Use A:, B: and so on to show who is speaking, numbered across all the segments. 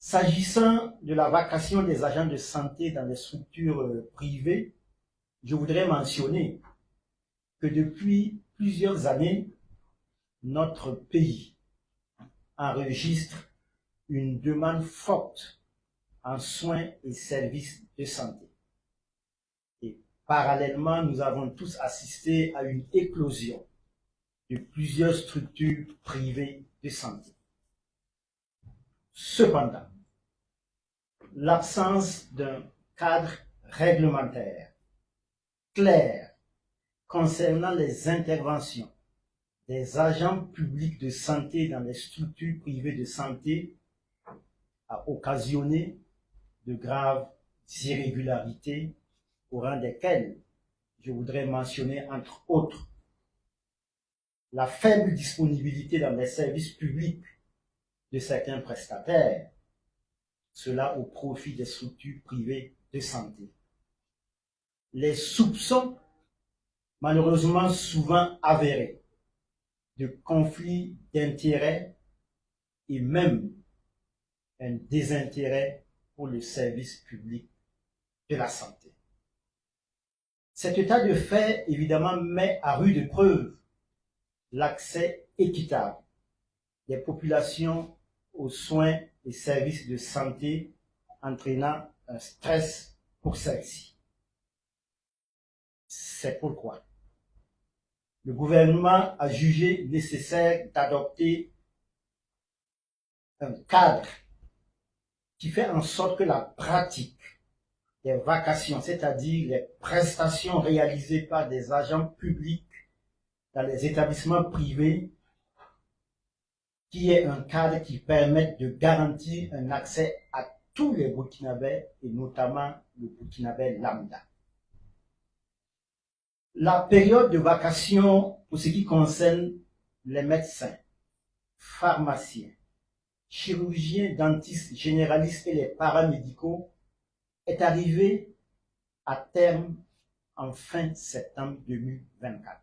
A: S'agissant de la vacation des agents de santé dans les structures privées, je voudrais mentionner que depuis plusieurs années, notre pays enregistre une demande forte en soins et services de santé. Et parallèlement, nous avons tous assisté à une éclosion de plusieurs structures privées de santé. Cependant, l'absence d'un cadre réglementaire clair concernant les interventions des agents publics de santé dans les structures privées de santé a occasionné de graves irrégularités au rang desquelles je voudrais mentionner entre autres la faible disponibilité dans les services publics de certains prestataires, cela au profit des structures privées de santé. Les soupçons, malheureusement souvent avérés, de conflits d'intérêts et même un désintérêt pour le service public de la santé. Cet état de fait, évidemment, met à rude épreuve l'accès équitable des populations aux soins et services de santé, entraînant un stress pour celles-ci. C'est pourquoi le gouvernement a jugé nécessaire d'adopter un cadre qui fait en sorte que la pratique des vacations, c'est-à-dire les prestations réalisées par des agents publics dans les établissements privés, qui est un cadre qui permette de garantir un accès à tous les Burkinabés et notamment le Burkinabé lambda. La période de vacation pour ce qui concerne les médecins, pharmaciens, chirurgiens, dentistes, généralistes et les paramédicaux est arrivée à terme en fin septembre 2024.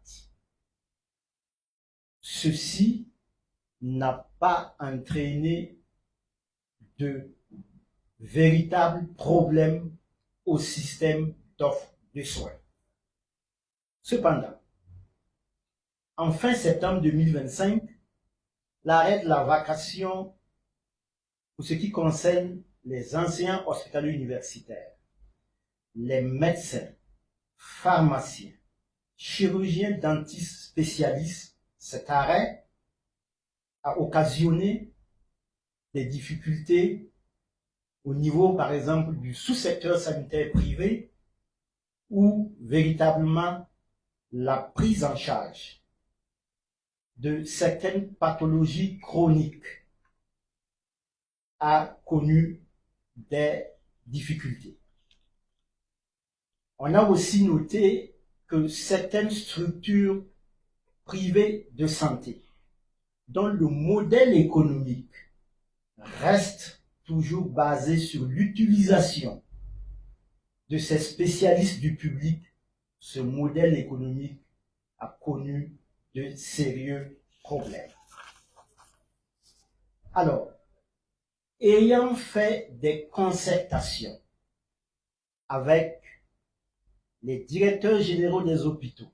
A: Ceci n'a pas entraîné de véritables problèmes au système d'offre de soins. Cependant, en fin septembre 2025, l'arrêt de la vacation pour ce qui concerne les enseignants hospitaliers universitaires, les médecins, pharmaciens, chirurgiens, dentistes, spécialistes, cet arrêt a occasionné des difficultés au niveau, par exemple, du sous-secteur sanitaire privé, où véritablement la prise en charge de certaines pathologies chroniques a connu des difficultés. On a aussi noté que certaines structures privées de santé, dont le modèle économique reste toujours basé sur l'utilisation de ces spécialistes du public, ce modèle économique a connu de sérieux problèmes. Alors, ayant fait des concertations avec les directeurs généraux des hôpitaux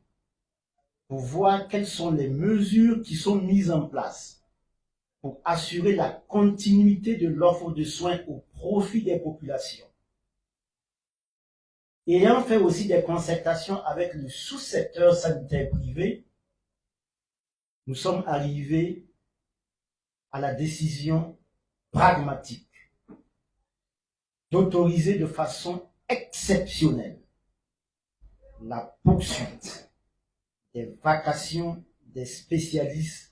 A: pour voir quelles sont les mesures qui sont mises en place pour assurer la continuité de l'offre de soins au profit des populations, ayant fait aussi des concertations avec le sous-secteur sanitaire privé, nous sommes arrivés à la décision pragmatique d'autoriser de façon exceptionnelle la poursuite des vacations des spécialistes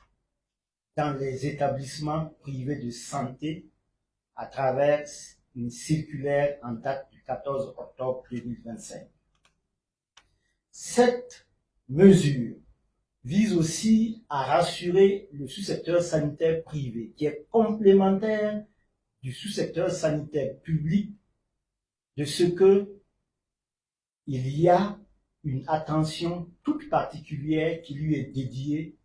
A: dans les établissements privés de santé à travers une circulaire en date du 14 octobre 2025. Cette mesure vise aussi à rassurer le sous-secteur sanitaire privé, qui est complémentaire du sous-secteur sanitaire public, de ce que il y a une attention toute particulière qui lui est dédiée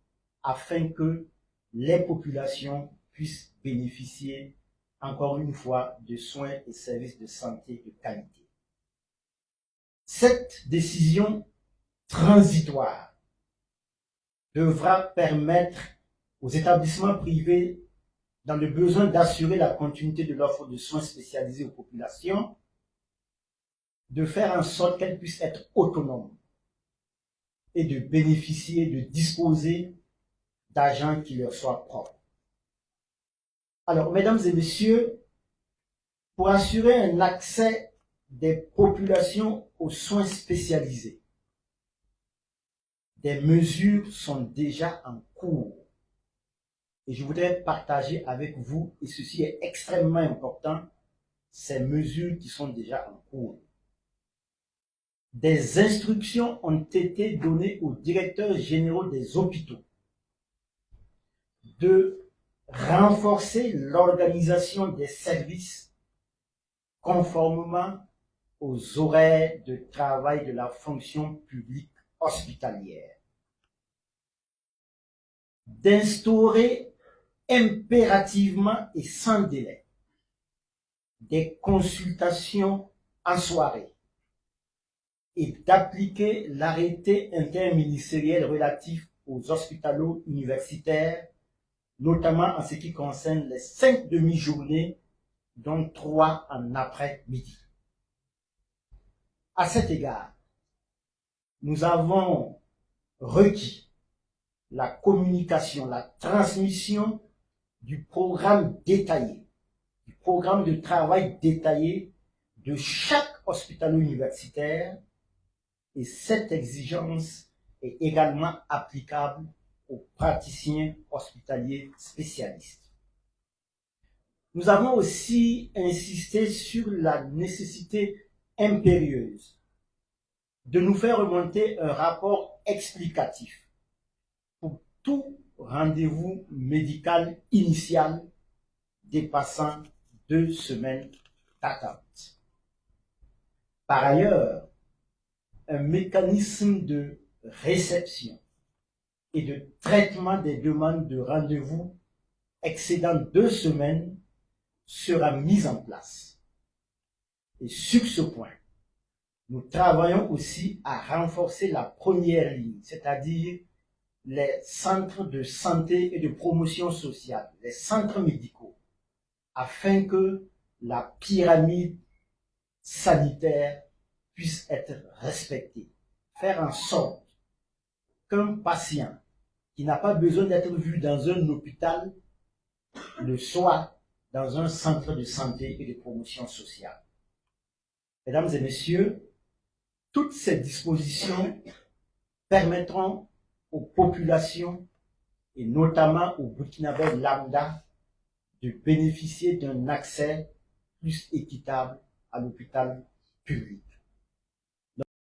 A: afin que les populations puissent bénéficier encore une fois, de soins et services de santé de qualité. Cette décision transitoire devra permettre aux établissements privés, dans le besoin d'assurer la continuité de l'offre de soins spécialisés aux populations, de faire en sorte qu'elles puissent être autonomes et de bénéficier, de disposer d'agents qui leur soient propres. Alors, mesdames et messieurs, pour assurer un accès des populations aux soins spécialisés, des mesures sont déjà en cours. Et je voudrais partager avec vous, et ceci est extrêmement important, ces mesures qui sont déjà en cours. Des instructions ont été données aux directeurs généraux des hôpitaux de renforcer l'organisation des services conformément aux horaires de travail de la fonction publique hospitalière, d'instaurer impérativement et sans délai des consultations en soirée et d'appliquer l'arrêté interministériel relatif aux hospitalo universitaires, notamment en ce qui concerne les 5 demi-journées, dont 3 en après-midi. À cet égard, nous avons requis la communication, la transmission du programme détaillé, du programme de travail détaillé de chaque hospitalo-universitaire, et cette exigence est également applicable aux praticiens hospitaliers spécialistes. Nous avons aussi insisté sur la nécessité impérieuse de nous faire remonter un rapport explicatif pour tout rendez-vous médical initial dépassant 2 semaines d'attente. Par ailleurs, un mécanisme de réception et de traitement des demandes de rendez-vous excédant 2 semaines sera mis en place. Et sur ce point, nous travaillons aussi à renforcer la première ligne, c'est-à-dire les centres de santé et de promotion sociale, les centres médicaux, afin que la pyramide sanitaire puisse être respectée. Faire en sorte qu'un patient qui n'a pas besoin d'être vu dans un hôpital le soit dans un centre de santé et de promotion sociale. Mesdames et messieurs, toutes ces dispositions permettront aux populations, et notamment aux Burkinabés lambda, de bénéficier d'un accès plus équitable à l'hôpital public.